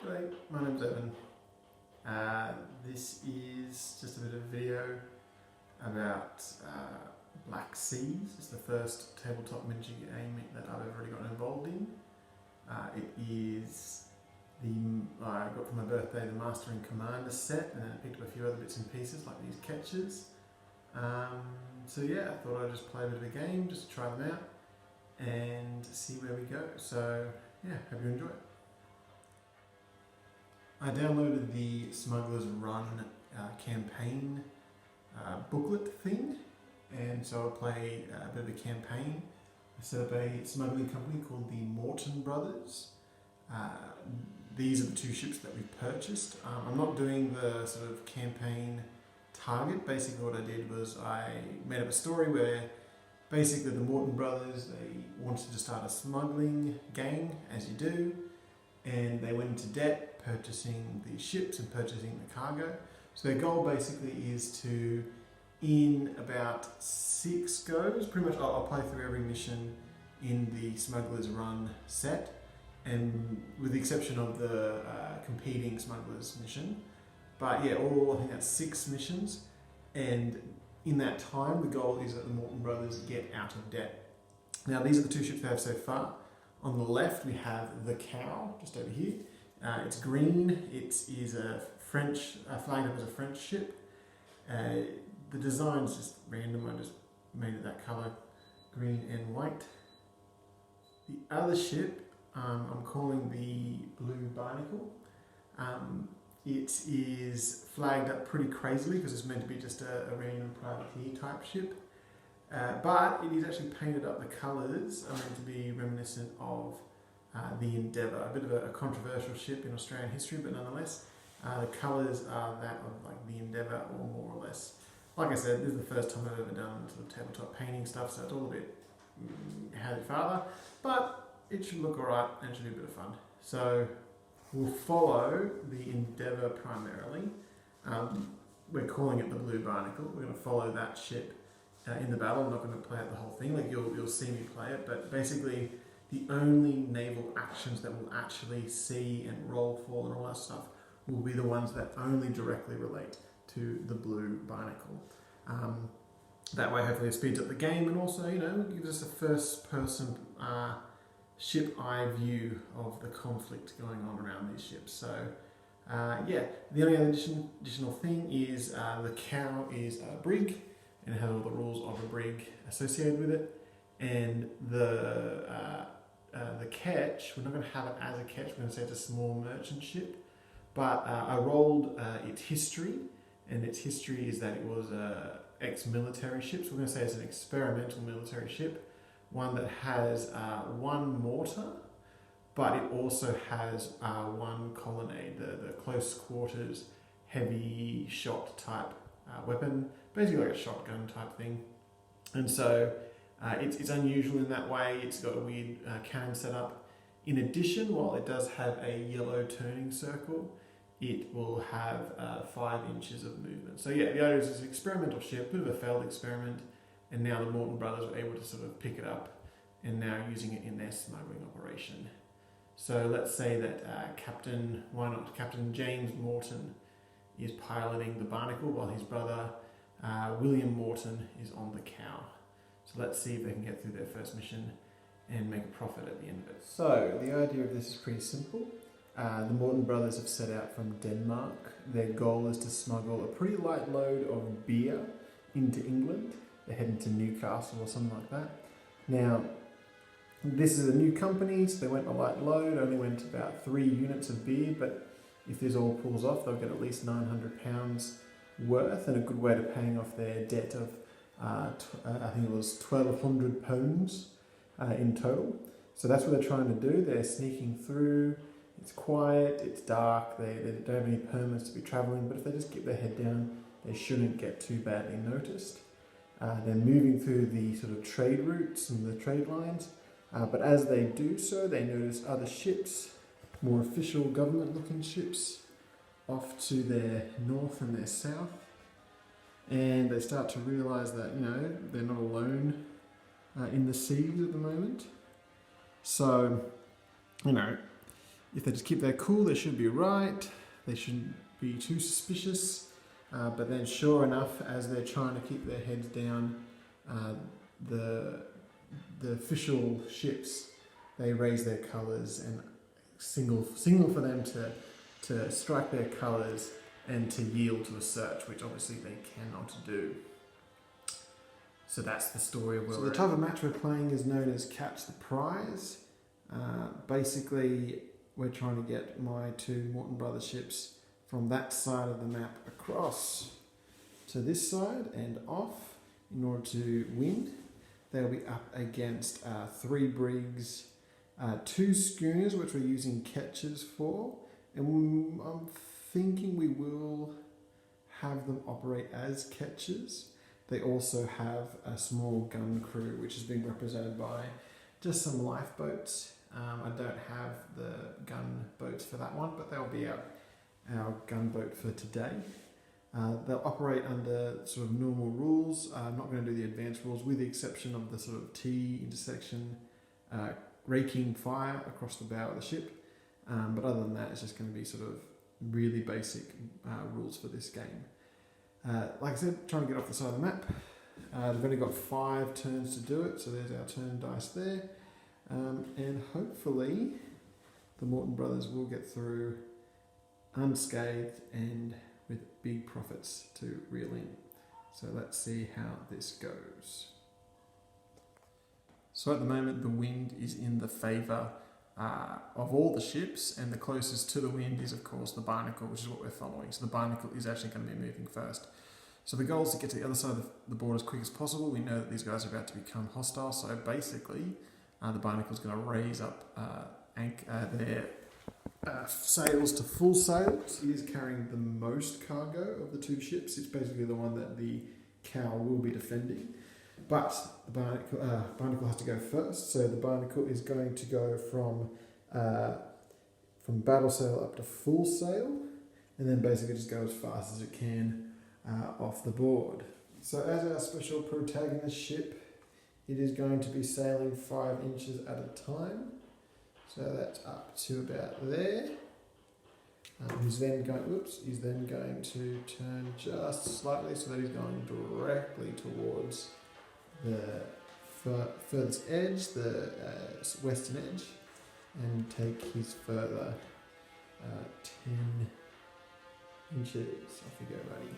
G'day, my name's Evan. This is just a bit of a video about Black Seas. It's the first tabletop miniature game that I've ever really gotten involved in. I got for my birthday the Master and Commander set, and then I picked up a few other bits and pieces like these catches. So yeah, I thought I'd just play a bit of a game just to try them out and see where we go. So yeah, hope you enjoy it. I downloaded the Smugglers Run campaign booklet thing, and so I played a bit of a campaign. I set up a smuggling company called the Moreton Brothers. These are the two ships that we've purchased. I'm not doing the sort of campaign target. Basically what I did was I made up a story where basically the Moreton Brothers, they wanted to start a smuggling gang, as you do, and they went into debt purchasing the ships and purchasing the cargo. So their goal basically is to, in about 6 goes, pretty much I'll play through every mission in the Smugglers Run set, and with the exception of the competing Smugglers mission. But yeah, all I think that's 6 missions, and in that time the goal is that the Moreton Brothers get out of debt. Now these are the 2 ships they have so far. On the left we have the Cow, just over here. It's green, it is a French, flagged up as a French ship. The design's just random, I just made it that colour, green and white. The other ship, I'm calling the Blue Barnacle. It is flagged up pretty crazily because it's meant to be just a random privateer type ship. But it is actually painted up, the colours are meant to be reminiscent of the Endeavour, a bit of a controversial ship in Australian history, but nonetheless, the colours are that of like the Endeavour, or more or less. Like I said, this is the first time I've ever done sort of tabletop painting stuff, so it's all a bit howdy father, but it should look alright and it should be a bit of fun. So we'll follow the Endeavour primarily. We're calling it the Blue Barnacle. We're going to follow that ship in the battle. I'm not going to play out the whole thing, like you'll see me play it, but basically the only naval actions that we'll actually see and roll for and all that stuff will be the ones that only directly relate to the Blue Barnacle. That way hopefully it speeds up the game, and also, you know, gives us a first person ship eye view of the conflict going on around these ships. So yeah, the only other additional thing is the Cow is a brig, and it has all the rules of a brig associated with it. And the Ketch, we're not going to have it as a Ketch, we're going to say it's a small merchant ship. But I rolled its history, and its history is that it was an ex-military ship. So we're going to say it's an experimental military ship, one that has 1 mortar, but it also has 1 colonnade, the close quarters, heavy shot type weapon, basically like a shotgun type thing. And so it's unusual in that way. It's got a weird cannon setup. In addition, while it does have a yellow turning circle, it will have 5 inches of movement. So yeah, the idea is it's an experimental ship, bit of a failed experiment, and now the Moreton Brothers were able to sort of pick it up and now using it in their smuggling operation. So let's say that Captain James Moreton is piloting the Barnacle while his brother William Moreton is on the Cow. So let's see if they can get through their first mission and make a profit at the end of it. So the idea of this is pretty simple. The Moreton Brothers have set out from Denmark. Their goal is to smuggle a pretty light load of beer into England. They're heading to Newcastle or something like that. Now, this is a new company, so they went a light load, only went about 3 units of beer, but if this all pulls off, they'll get at least £900 worth, and a good way to paying off their debt of I think it was £1,200 in total. So that's what they're trying to do. They're sneaking through. It's quiet, it's dark, they don't have any permits to be travelling, but if they just keep their head down, they shouldn't get too badly noticed. They're moving through the sort of trade routes and the trade lines, but as they do so, they notice other ships, more official government-looking ships, off to their north and their south. And they start to realise that, you know, they're not alone in the seas at the moment. So, you know, if they just keep their cool, they should be right. They shouldn't be too suspicious. But then sure enough, as they're trying to keep their heads down, the official ships, they raise their colours and signal for them to strike their colours and to yield to a search, which obviously they cannot do. So that's the story of where the type of match we're playing is known as Catch the Prize. Basically, we're trying to get my two Moreton Brothers ships from that side of the map across to this side and off in order to win. They'll be up against 3 brigs, 2 schooners, which we're using ketches for, and I'm thinking we will have them operate as ketches. They also have a small gun crew, which is being represented by just some lifeboats. I don't have the gun boats for that one, but they'll be our gunboat for today. They'll operate under sort of normal rules. I'm not going to do the advanced rules, with the exception of the sort of T intersection, raking fire across the bow of the ship. But other than that, it's just going to be sort of really basic rules for this game. Like I said, trying to get off the side of the map. They've only got 5 turns to do it, so there's our turn dice there. And hopefully the Moreton Brothers will get through unscathed and with big profits to reel in. So let's see how this goes. So at the moment the wind is in the favour of all the ships, and the closest to the wind is of course the Barnacle, which is what we're following. So the Barnacle is actually going to be moving first. So the goal is to get to the other side of the board as quick as possible. We know that these guys are about to become hostile, so basically the Barnacle is going to raise up their sails to full sails. It is carrying the most cargo of the 2 ships. It's basically the one that the Cow will be defending. But the Barnacle has to go first, so the Barnacle is going to go from battle sail up to full sail, and then basically just go as fast as it can off the board. So as our special protagonist ship, it is going to be sailing 5 inches at a time. So that's up to about there. He's then going to turn just slightly so that he's going directly towards the furthest edge, the western edge, and take his further 10 inches. Off you go, buddy.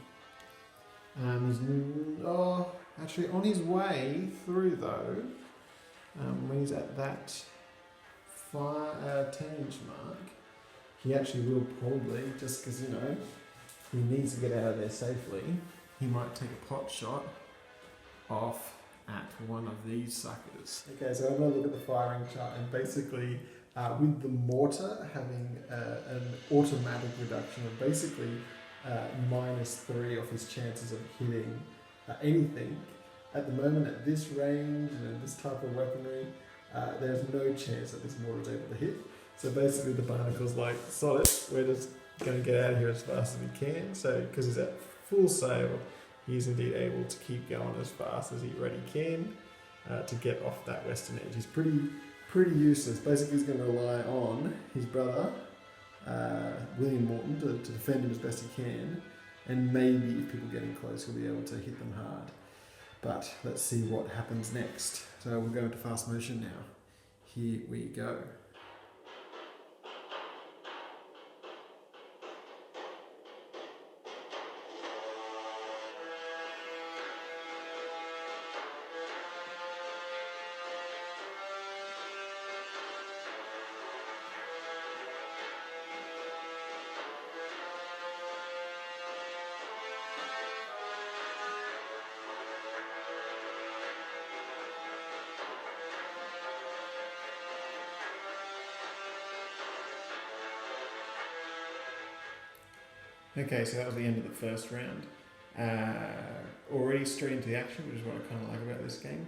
He's actually on his way through though. When he's at that 10-inch mark, he actually will probably, just because he needs to get out of there safely, he might take a pot shot off at one of these suckers. Okay, so I'm going to look at the firing chart, and basically with the mortar having an automatic reduction of basically -3 of his chances of hitting anything. At the moment, at this range and this type of weaponry, there's no chance that this mortar is able to hit. So basically the Barnacle's like, sod it, we're just going to get out of here as fast as we can. So because he's at full sail, he's indeed able to keep going as fast as he already can to get off that western edge. He's pretty useless. Basically he's going to rely on his brother, William Moreton, to defend him as best he can, and maybe if people get in close he'll be able to hit them hard. But let's see what happens next. So we'll go into fast motion now. Here we go. Okay, so that was the end of the first round. Already straight into the action, which is what I kind of like about this game.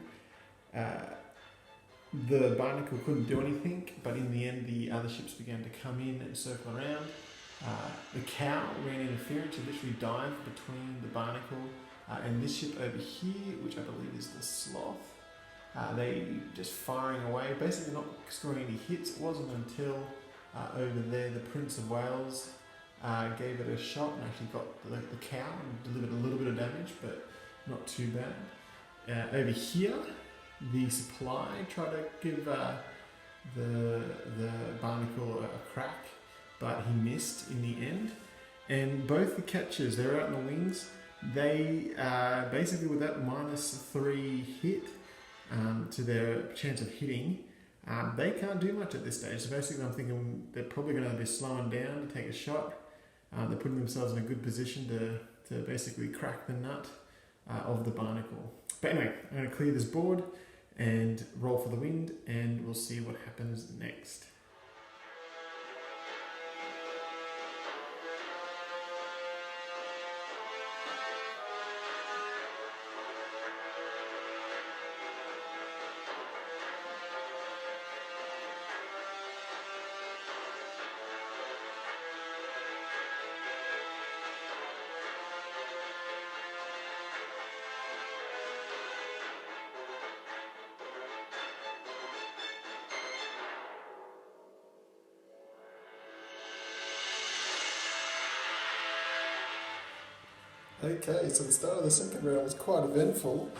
The Barnacle couldn't do anything, but in the end the other ships began to come in and circle around. The Cow ran interference to literally dive between the Barnacle and this ship over here, which I believe is the Sloth. They just firing away, basically not scoring any hits. It wasn't until over there, the Prince of Wales gave it a shot and actually got the cow and delivered a little bit of damage, but not too bad. Over here, the supply tried to give the barnacle a crack, but he missed in the end. And both the catchers, they're out in the wings. They basically with that -3 hit to their chance of hitting, they can't do much at this stage. So basically I'm thinking they're probably going to be slowing down to take a shot. They're putting themselves in a good position to basically crack the nut of the barnacle. But anyway, I'm going to clear this board and roll for the wind, and we'll see what happens next. Okay, so the start of the second round was quite eventful.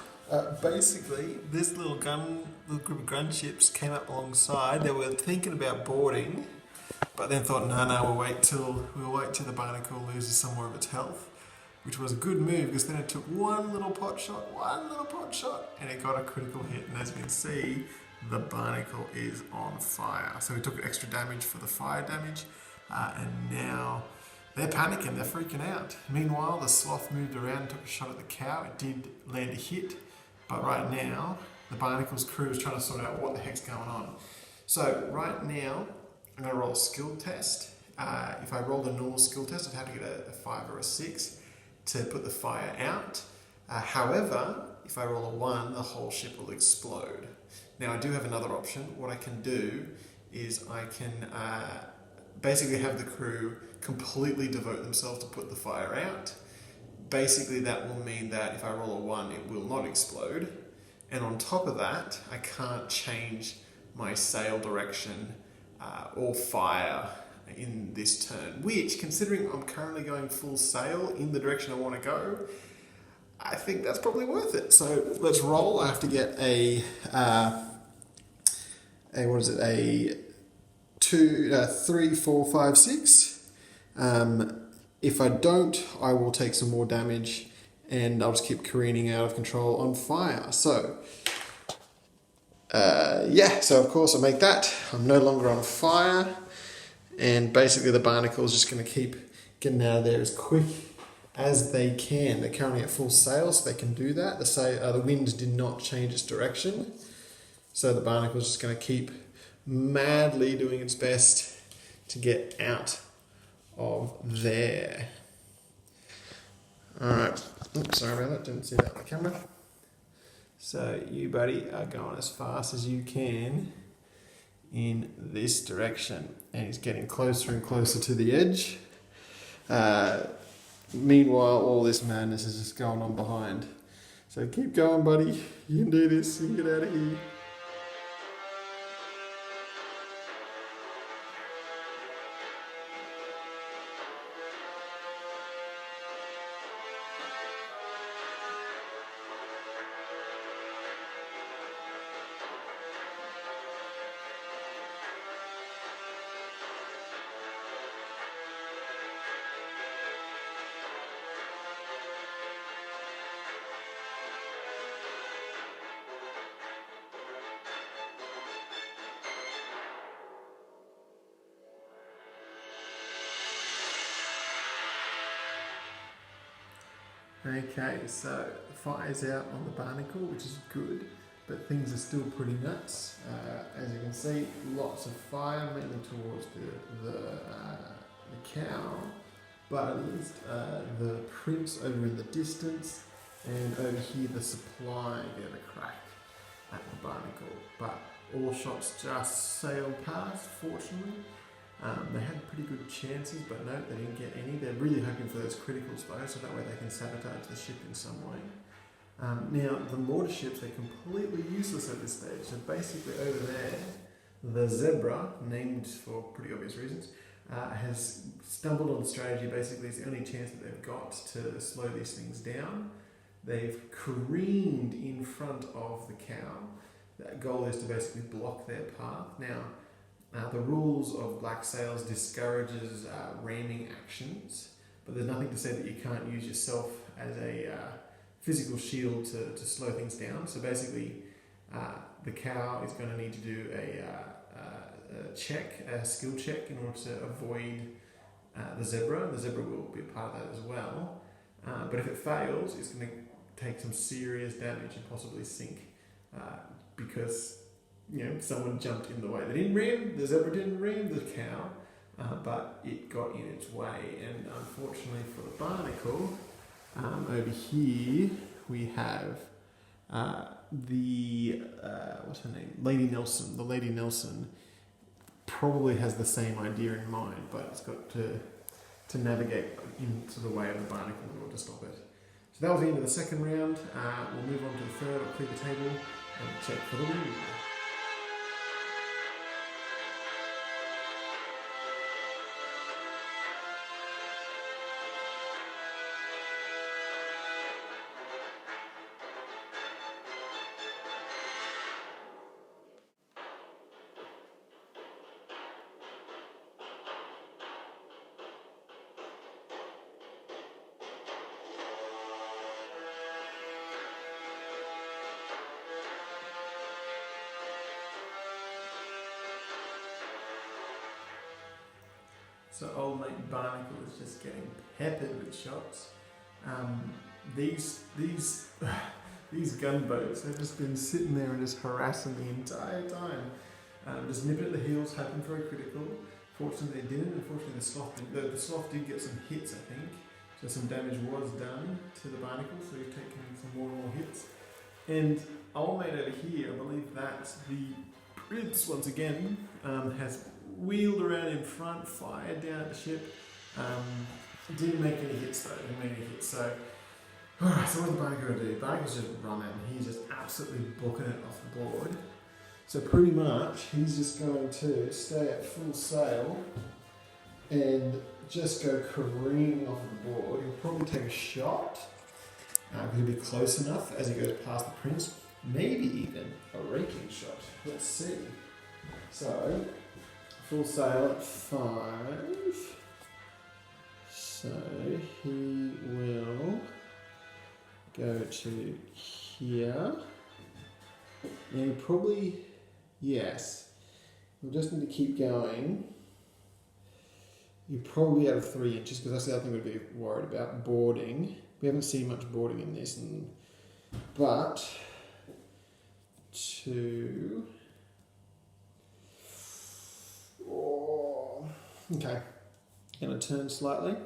Basically, this little group of gunships came up alongside. They were thinking about boarding, but then thought, no, we'll wait till the barnacle loses some more of its health, which was a good move because then it took one little pot shot, and it got a critical hit. And as you can see, the barnacle is on fire. So we took extra damage for the fire damage, and now they're panicking, they're freaking out. Meanwhile, the sloth moved around and took a shot at the cow. It did land a hit, but right now, the barnacle's crew is trying to sort out what the heck's going on. So right now, I'm going to roll a skill test. If I rolled a normal skill test, I'd have to get a 5 or a 6 to put the fire out. However, if I roll a 1, the whole ship will explode. Now, I do have another option. What I can do is I can basically have the crew completely devote themselves to put the fire out. Basically that will mean that if I roll a 1, it will not explode, and on top of that I can't change my sail direction or fire in this turn, which, considering I'm currently going full sail in the direction I want to go, I think that's probably worth it. So let's roll. I have to get a 3, 4, 5, 6. If I don't, I will take some more damage and I'll just keep careening out of control on fire. So, so of course I make that. I'm no longer on fire, and basically the barnacle is just going to keep getting out of there as quick as they can. They're currently at full sail, so they can do that. The wind did not change its direction, so the barnacle is just going to keep madly doing its best to get out of there. Alright, oops, sorry about that, didn't see that on the camera. So you, buddy, are going as fast as you can in this direction, and he's getting closer and closer to the edge. Meanwhile, all this madness is just going on behind. So keep going, buddy, you can do this, you can get out of here. Okay, so the fire's out on the barnacle, which is good, but things are still pretty nuts. As you can see, lots of fire, mainly towards the cow, but at least the prince over in the distance, and over here the supply get a crack at the barnacle. But all shots just sailed past, fortunately. They had pretty good chances, but no, they didn't get any. They're really hoping for those criticals though, so that way they can sabotage the ship in some way. Now, the mortar ships, they're completely useless at this stage. So basically over there, The zebra, named for pretty obvious reasons, has stumbled on strategy. Basically, it's the only chance that they've got to slow these things down. They've careened in front of the cow. The goal is to basically block their path. Now, the rules of Black Sails discourages ramming actions, but there's nothing to say that you can't use yourself as a physical shield to slow things down. So basically, the cow is going to need to do a skill check in order to avoid the zebra. The zebra will be a part of that as well. But if it fails, it's going to take some serious damage and possibly sink because someone jumped in the way. They didn't ram, the zebra didn't ram the cow, but it got in its way. And unfortunately for the barnacle, over here we have what's her name? Lady Nelson. The Lady Nelson probably has the same idea in mind, but it's got to navigate into the way of the barnacle in order to stop it. So that was the end of the second round. We'll move on to the third. I'll clear the table and check for the win. So old mate Barnacle is just getting peppered with shots. These gunboats have just been sitting there and just harassing the entire time. Just nipping at the heels, happened very critical. Fortunately they didn't. Unfortunately the sloth did get some hits, I think. So some damage was done to the Barnacle, so he's taken some more and more hits. And old mate over here, I believe that the Prince once again has wheeled around in front, fired down at the ship. Didn't make any hits though, So, alright, so what's the Barnacle going to do? Barnacle's just running, he's just absolutely booking it off the board. So pretty much, he's just going to stay at full sail and just go careening off the board. He'll probably take a shot, because he'll be close enough as he goes past the Prince. Maybe even a raking shot. Let's see. So, full sail at 5. So he will go to here. And he probably, yes, we'll just need to keep going. You're probably out of 3 inches because that's the other thing we'd be worried about, boarding. We haven't seen much boarding in this, but 2. Oh, okay, going to turn slightly,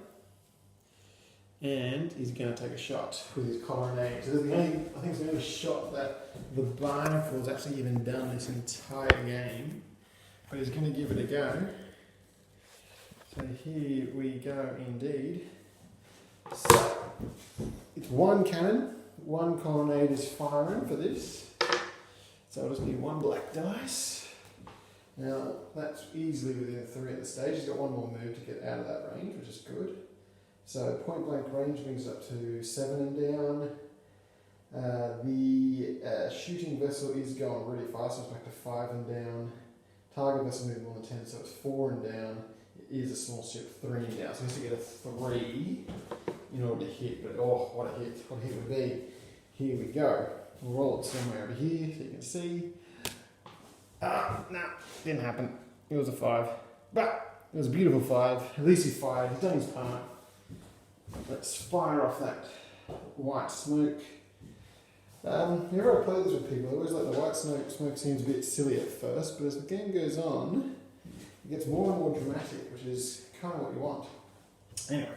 and he's going to take a shot with his colonnade. So I think it's the only shot that the Barnacle's actually even done this entire game, but he's going to give it a go. So here we go indeed. So it's 1 cannon, 1 colonnade is firing for this, so I'll just need 1 black dice. Now, that's easily within 3 at the stage. He's got 1 more move to get out of that range, which is good. So point blank range brings up to 7 and down. The shooting vessel is going really fast, so it's back to 5 and down. Target vessel moving more than 10, so it's 4 and down. It is a small ship, 3 and down. So he has to get a 3 in order to hit. But oh, what a hit would be. Here we go. We'll roll it somewhere over here so you can see. No, didn't happen. It was a 5. But it was a beautiful 5. At least he's fired. He's done his part. Let's fire off that white smoke. Whenever I play this with people, I always like the white smoke seems a bit silly at first, but as the game goes on, it gets more and more dramatic, which is kind of what you want. Anyway,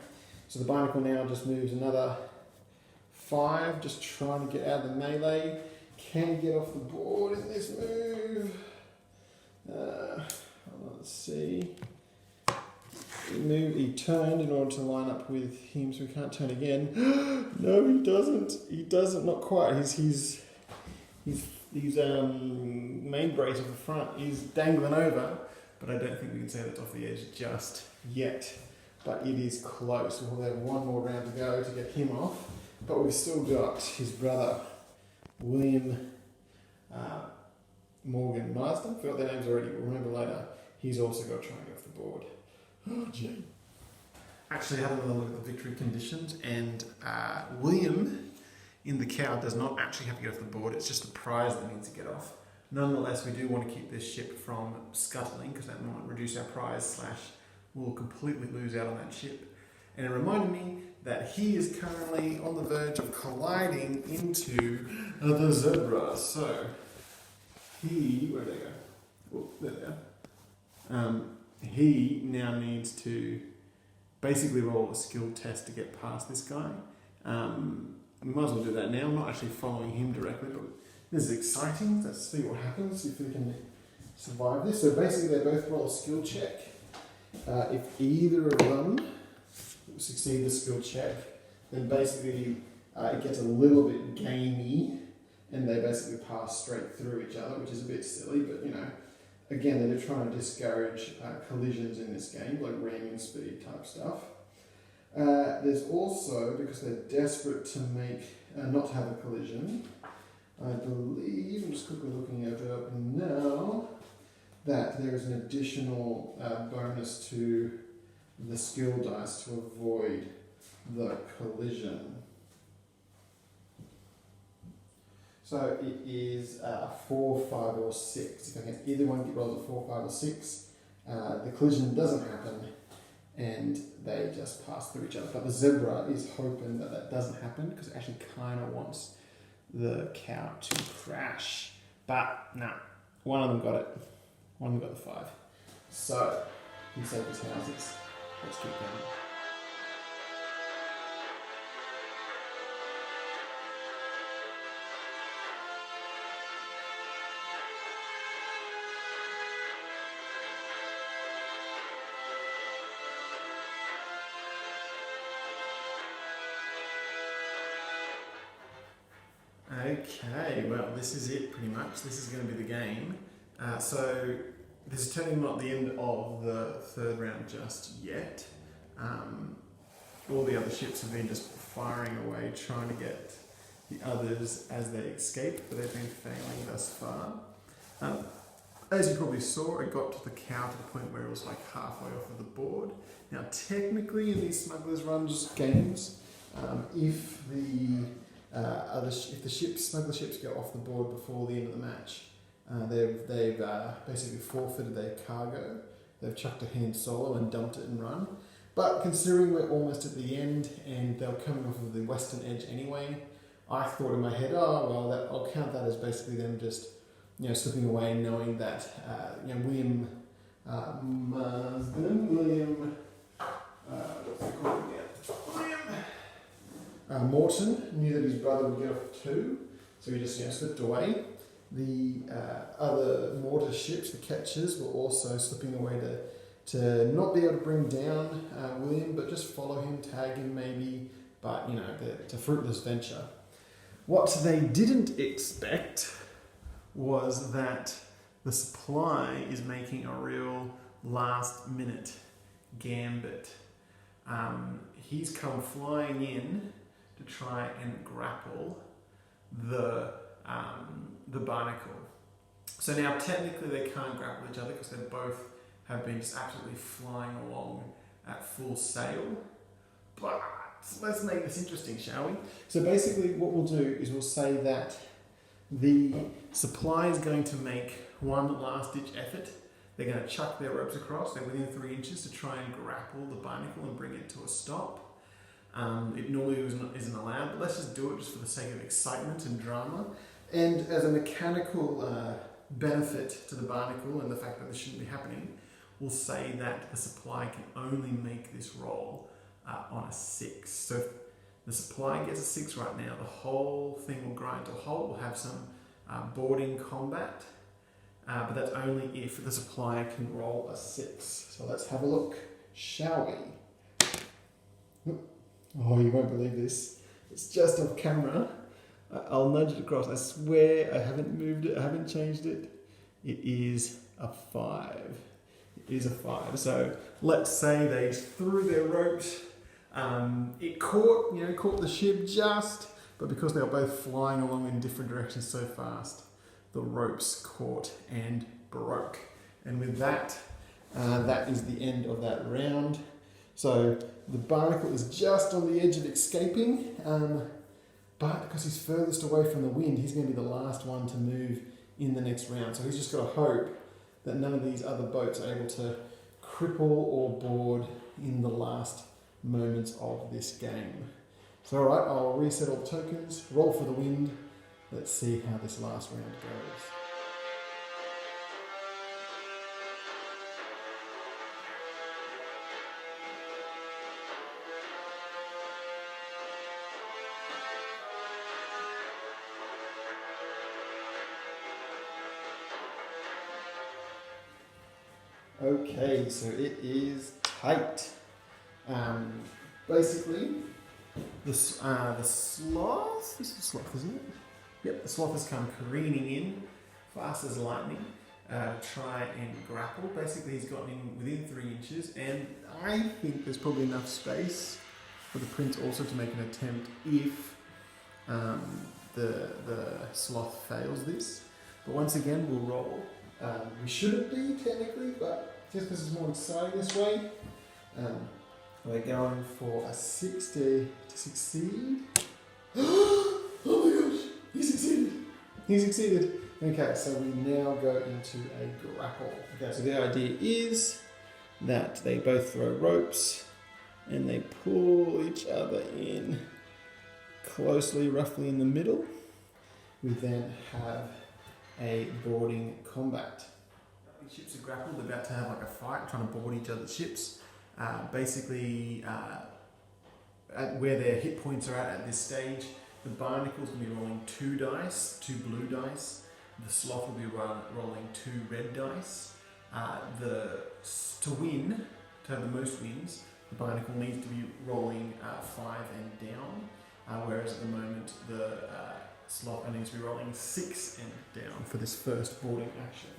so the Barnacle now just moves another 5, just trying to get out of the melee. Can he get off the board in this move? Let's see. He turned in order to line up with him, so we can't turn again. No, he doesn't. He doesn't. Not quite. He's main brace of the front is dangling over, but I don't think we can say that's off the edge just yet. But it is close. We'll have one more round to go to get him off. But we've still got his brother, William Morgan Marsden. Forgot their names already, we'll remember later. He's also got to try and get off the board. Oh, gee. Actually, had another look at the victory conditions, and William in the cow does not actually have to get off the board. It's just the prize that needs to get off. Nonetheless, we do want to keep this ship from scuttling, because that might reduce our prize / we'll completely lose out on that ship. And it reminded me that he is currently on the verge of colliding into the zebra. So where'd they go? Oh, there they are. He now needs to basically roll a skill test to get past this guy. We might as well do that now. I'm not actually following him directly, but this is exciting. Let's see what happens, if we can survive this. So basically they both roll a skill check. If either of them succeed the skill check, then basically it gets a little bit gamey and they basically pass straight through each other, which is a bit silly, but you know, again, they're trying to discourage collisions in this game, like ramming speed type stuff. There's also, because they're desperate to make, not to have a collision, I believe, I'm just quickly looking it up now, that there is an additional bonus to the skill dice to avoid the collision. So it is 4, 5 or 6. If I can either one get rolls at 4, 5 or 6, the collision doesn't happen and they just pass through each other. But the zebra is hoping that that doesn't happen because it actually kind of wants the cow to crash. But no, one of them got it. One of them got the 5. So he saved his houses. Let's keep going. Okay, well this is it pretty much. This is going to be the game. So this is turning not the end of the third round just yet. All the other ships have been just firing away trying to get the others as they escape, but they've been failing thus far. As you probably saw, it got to the cow to the point where it was like halfway off of the board. Now technically in these Smugglers Run games, if the smuggler ships go off the board before the end of the match, they've basically forfeited their cargo. They've chucked a hand solo and dumped it and run. But considering we're almost at the end and they're coming off of the western edge anyway, I thought in my head, oh well, I'll count that as basically them just slipping away, knowing that William Moreton knew that his brother would get off 2, so he just slipped away. The other mortar ships, the catchers, were also slipping away to not be able to bring down William, but just follow him, tag him maybe, but it's a fruitless venture. What they didn't expect was that the supply is making a real last minute gambit. He's come flying in to try and grapple the barnacle. So now technically they can't grapple each other because they both have been just absolutely flying along at full sail. But let's make this interesting, shall we? So basically what we'll do is we'll say that the supply is going to make one last ditch effort. They're going to chuck their ropes across. They're within 3 inches to try and grapple the barnacle and bring it to a stop. It normally isn't allowed, but let's just do it just for the sake of excitement and drama. And as a mechanical benefit to the barnacle and the fact that this shouldn't be happening, we'll say that the supply can only make this roll on a 6. So if the supply gets a 6 right now, the whole thing will grind to a halt. We'll have some boarding combat, but that's only if the supply can roll a 6. So let's have a look, shall we? Oh, you won't believe this. It's just off camera. I'll nudge it across. I swear I haven't moved it. I haven't changed it. It is a 5. It is a 5. So let's say they threw their ropes. It caught the ship just, but because they were both flying along in different directions so fast, the ropes caught and broke. And with that, that is the end of that round. So the barnacle is just on the edge of escaping, but because he's furthest away from the wind, he's going to be the last one to move in the next round. So he's just got to hope that none of these other boats are able to cripple or board in the last moments of this game. So alright, I'll reset all the tokens, roll for the wind. Let's see how this last round goes. Okay, so it is tight. Basically, the sloth, this is sloth, isn't it? Yep, the sloth has come careening in, fast as lightning, to try and grapple. Basically, he's gotten in within 3 inches, and I think there's probably enough space for the prince also to make an attempt if the sloth fails this. But once again, we'll roll. We shouldn't be, technically, but just because it's more exciting this way, we're going for a 60 to succeed. Oh my gosh, he succeeded. He succeeded. Okay, so we now go into a grapple. Okay, so the idea is that they both throw ropes and they pull each other in closely, roughly in the middle. We then have a boarding combat. The ships are grappled, they're about to have like a fight, trying to board each other's ships. Basically, at where their hit points are at this stage, the barnacle's going to be rolling 2 dice, 2 blue dice. The sloth will be rolling 2 red dice. To win, to have the most wins, the barnacle needs to be rolling 5 and down, whereas at the moment the sloth only needs to be rolling 6 and down for this first boarding action.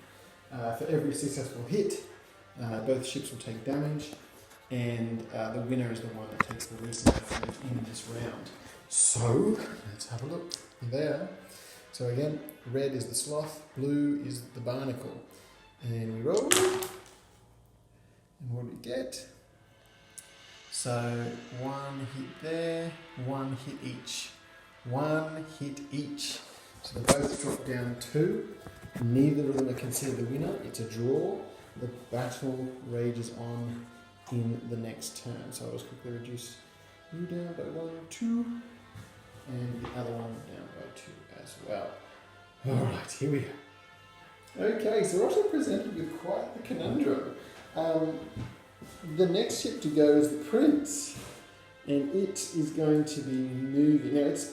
For every successful hit, both ships will take damage, and the winner is the one that takes the least amount of damage in this round. So, let's have a look. There. So again, red is the sloth, blue is the barnacle. And we roll. And what do we get? So, 1 hit there, 1 hit each. 1 hit each. So they both drop down 2. Neither of them are considered the winner. It's a draw. The battle rages on in the next turn. So I'll just quickly reduce you down by 1, 2, and the other one down by 2 as well. Alright, here we go. Okay, so we're actually presented with quite the conundrum. The next ship to go is the prince, and it is going to be moving. Now it's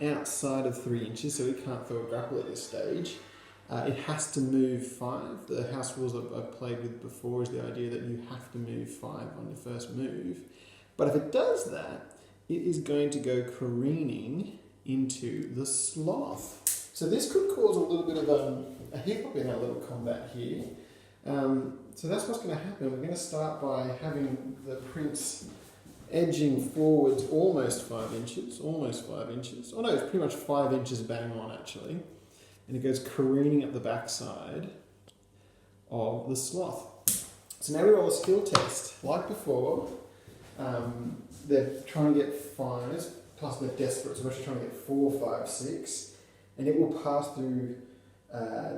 outside of 3 inches, so it can't throw a grapple at this stage. It has to move 5. The house rules I've played with before is the idea that you have to move 5 on your first move. But if it does that, it is going to go careening into the sloth. So this could cause a little bit of a hiccup in our little combat here. So that's what's going to happen. We're going to start by having the prince edging forwards almost 5 inches. Almost 5 inches. Oh no, it's pretty much 5 inches bang on actually. And it goes careening up the backside of the sloth. So now we roll a skill test. Like before, they're trying to get 5s, plus they're desperate, so we're actually trying to get 4, 5, 6. And it will pass through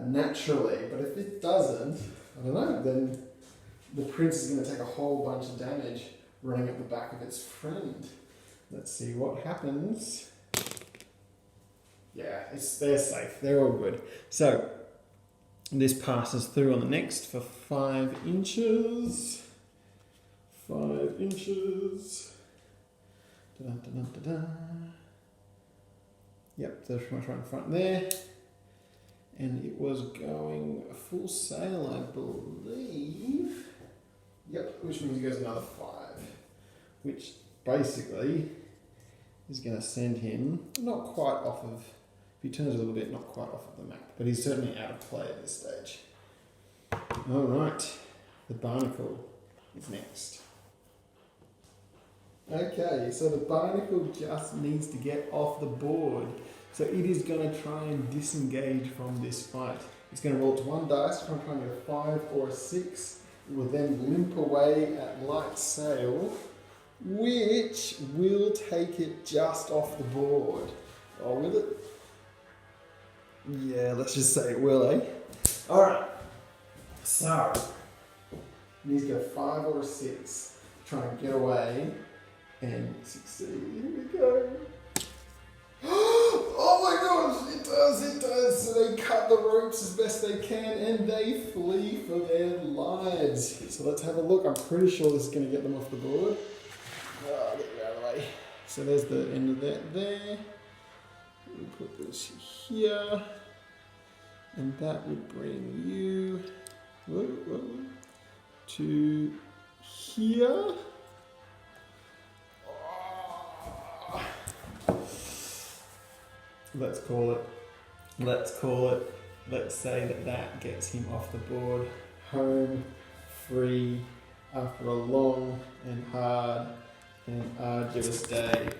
naturally, but if it doesn't, I don't know, then the prince is going to take a whole bunch of damage running up the back of its friend. Let's see what happens. Yeah, they're safe. They're all good. So, this passes through on the next for 5 inches. 5 inches. Da-da-da-da-da. Yep, there's pretty much right in front there. And it was going full sail, I believe. Yep, which means it goes another 5. Which basically is going to send him not quite off of, if he turns a little bit, not quite off of the map, but he's certainly out of play at this stage. Alright, the barnacle is next. Okay, so the barnacle just needs to get off the board. So it is going to try and disengage from this fight. It's going to roll to 1 dice, try and get a 5 or a 6. It will then limp away at light sail, which will take it just off the board. Oh, will it? Yeah, let's just say it will, eh? Alright, so it needs to go 5 or a 6. Try and get away and succeed. Here we go. Oh my gosh, it does. So they cut the ropes as best they can and they flee for their lives. So let's have a look. I'm pretty sure this is going to get them off the board. Oh, get it out of the way. So there's the end of that there. We'll put this here. And that would bring you to here. Let's call it. Let's say that gets him off the board. Home free after a long and hard and arduous day,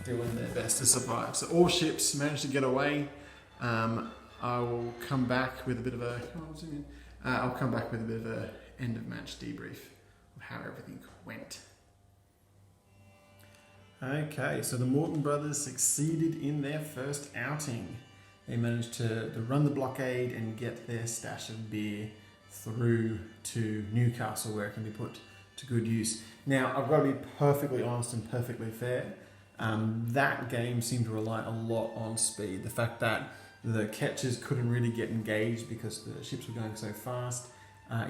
doing their best to survive. So all ships managed to get away. I will come back with a bit of a. I'll come back with a bit of a end of match debrief of how everything went. Okay, so the Moreton brothers succeeded in their first outing. They managed to run the blockade and get their stash of beer through to Newcastle, where it can be put to good use. Now, I've got to be perfectly honest and perfectly fair. That game seemed to rely a lot on speed. The fact that the catchers couldn't really get engaged because the ships were going so fast.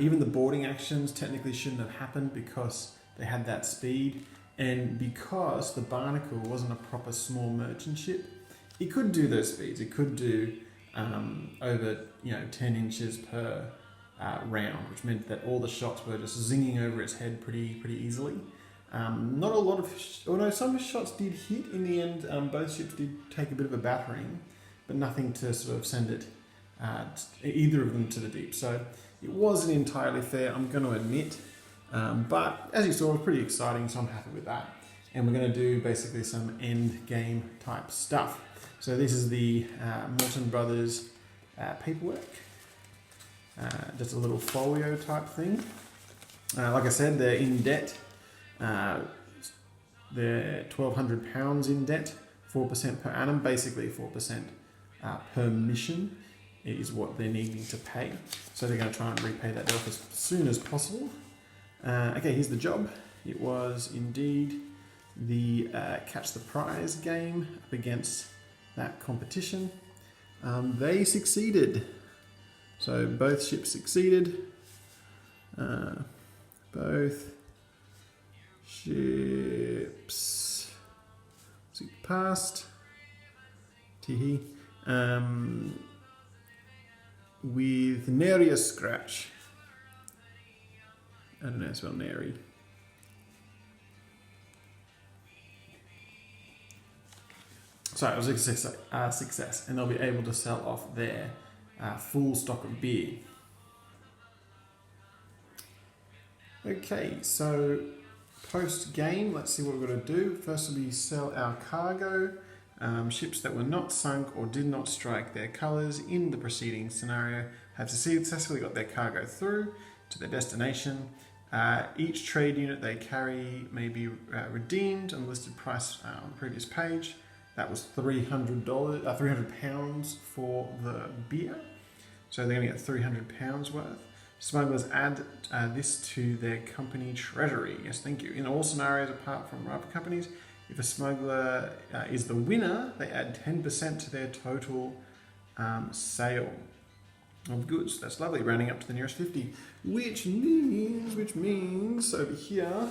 Even the boarding actions technically shouldn't have happened because they had that speed. And because the Barnacle wasn't a proper small merchant ship, it could do those speeds. It could do over 10 inches per round, which meant that all the shots were just zinging over its head pretty easily. Not a lot of, some shots did hit in the end. Both ships did take a bit of a battering, but nothing to sort of send it either of them to the deep. So it wasn't entirely fair, I'm going to admit. But as you saw, it was pretty exciting, so I'm happy with that. And we're going to do basically some end game type stuff. So this is the Moreton Brothers paperwork. Just a little folio type thing. Like I said, they're in debt. They're £1,200 in debt, 4% per annum, basically 4% per mission is what they're needing to pay. So they're going to try and repay that debt as soon as possible. Okay, here's the job. It was indeed the Catch the Prize game up against that competition. They succeeded. So both ships succeeded. Both ships passed. Teehee. With nary a scratch. I don't know how to spell nary. So it was a success, and they'll be able to sell off their full stock of beer. Okay, so post-game, let's see what we're going to do. First we sell our cargo. Ships that were not sunk or did not strike their colours in the preceding scenario have successfully got their cargo through to their destination. Each trade unit they carry may be redeemed on the listed price on the previous page. That was £300 for the beer. So they're going to get £300 worth. Smugglers add this to their company treasury. Yes, thank you. In all scenarios apart from rival companies, if a smuggler is the winner, they add 10% to their total sale of goods. That's lovely, rounding up to the nearest 50. Which means over here,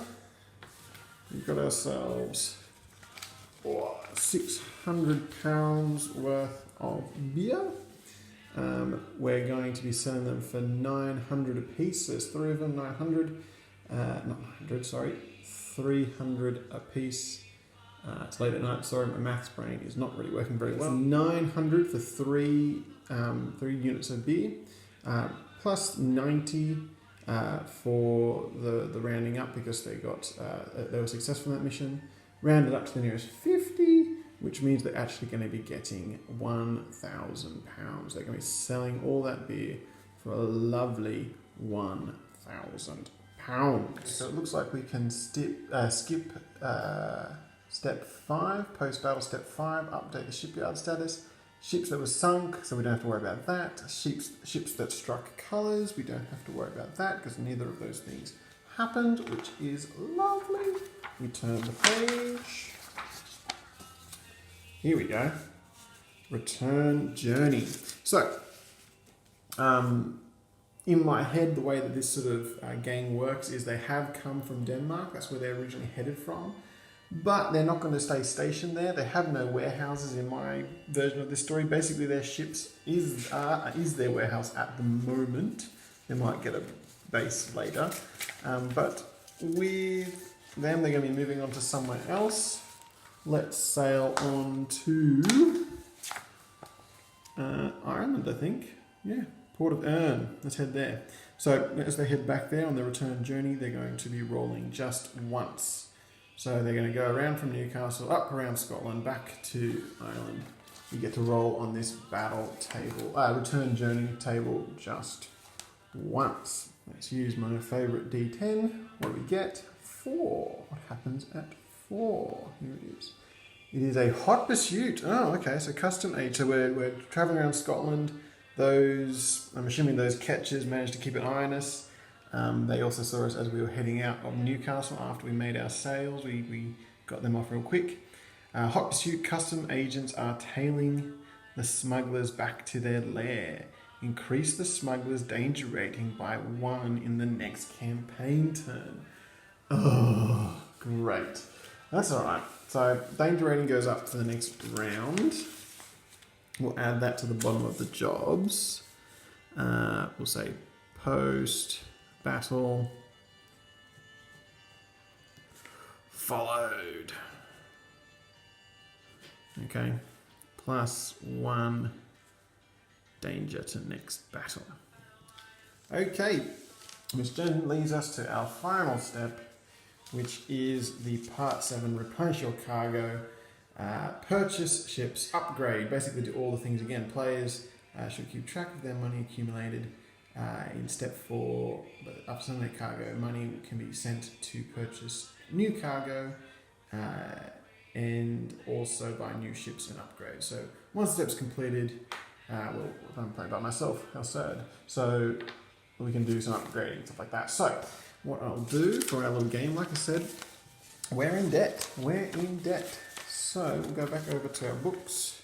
we've got ourselves £600 worth of beer. We're going to be selling them for 900 a piece. So there's 3 of them, 900. Not 900, sorry. 300 a piece. It's late at night. Sorry, my maths brain is not really working very well. 900 for three units of beer, plus 90 for the rounding up because they were successful in that mission. Rounded up to the nearest 50, which means they're actually going to be getting £1,000. They're going to be selling all that beer for a lovely £1,000. So it looks like we can skip step 5, post-battle step 5, update the shipyard status. Ships that were sunk, so we don't have to worry about that. Ships that struck colours, we don't have to worry about that because neither of those things happened, which is lovely. We turn the page. Here we go. Return journey. So, in my head, the way that this sort of gang works is they have come from Denmark. That's where they originally headed from. But they're not going to stay stationed there. They have no warehouses in my version of this story. Basically, their ships is their warehouse at the moment. They might get a base later. But with them, they're going to be moving on to somewhere else. Let's sail on to Ireland, I think. Yeah, Port of Erne. Let's head there. So as they head back there on their return journey, they're going to be rolling just once. So they're going to go around from Newcastle, up around Scotland, back to Ireland. You get to roll on this battle table, return journey table just once. Let's use my favourite D10. What do we get? 4. What happens at 4? Here it is. It is a hot pursuit. Oh, okay. So custom age. So we're travelling around Scotland. I'm assuming those catchers managed to keep an eye on us. They also saw us as we were heading out of Newcastle after we made our sails. We got them off real quick. Hot pursuit custom agents are tailing the smugglers back to their lair. Increase the smugglers' danger rating by 1 in the next campaign turn. Oh, great. That's all right. So danger rating goes up for the next round. We'll add that to the bottom of the jobs. We'll say post battle followed. Okay, plus 1 danger to next battle. Okay, which then leads us to our final step, which is the part 7, replenish your cargo, purchase ships, upgrade, basically do all the things again. Players should keep track of their money accumulated. In step 4, after selling their cargo, money can be sent to purchase new cargo and also buy new ships and upgrades. So once the step's completed, I'm playing by myself, how sad. So we can do some upgrading, stuff like that. So what I'll do for our little game, like I said, we're in debt. So we'll go back over to our books.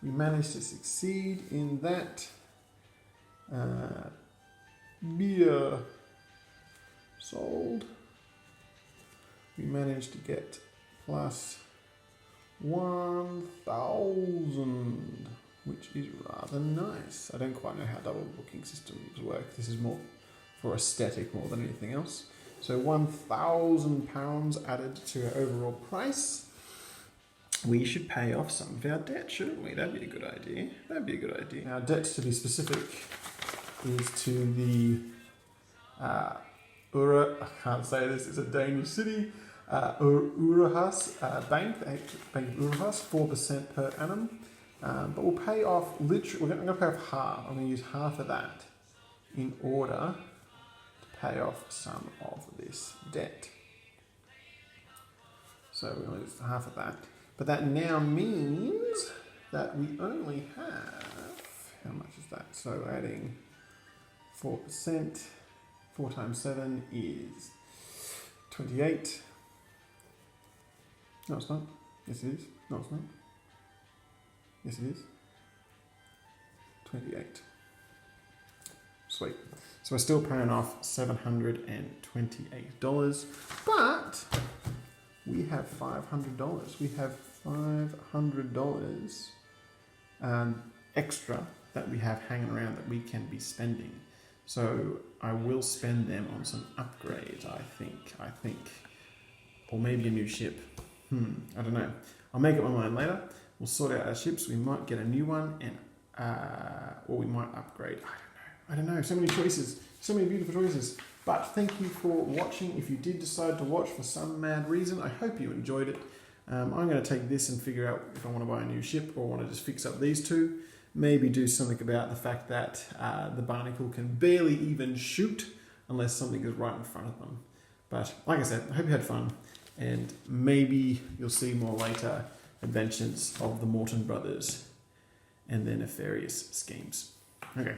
We managed to succeed in that. Beer sold. We managed to get plus 1,000, which is rather nice. I don't quite know how double booking systems work. This is more for aesthetic more than anything else. So £1,000 added to our overall price. We should pay off some of our debt, shouldn't we? That'd be a good idea. Our debt, to be specific, is to the I can't say this, it's a Danish city, Urahas Bank, Bank of Urahas, 4% per annum. But we'll pay off, we're going to pay off half. I'm going to use half of that in order to pay off some of this debt. So we're going to use half of that. But that now means that we only have, how much is that? So adding 4%, 4 times 7 is 28. No, it's not. Yes, it is. No, it's not. Yes, it is. 28. Sweet. So we're still paying off $728, but we have $500. We have $500 extra that we have hanging around that we can be spending. So I will spend them on some upgrades, I think, or maybe a new ship. I don't know. I'll make up my mind later. We'll sort out our ships. We might get a new one, and or we might upgrade. I don't know. So many choices. So many beautiful choices. But thank you for watching. If you did decide to watch for some mad reason, I hope you enjoyed it. I'm going to take this and figure out if I want to buy a new ship or want to just fix up these two. Maybe do something about the fact that the barnacle can barely even shoot unless something is right in front of them. But like I said, I hope you had fun, and maybe you'll see more later adventures of the Moreton brothers and their nefarious schemes. Okay.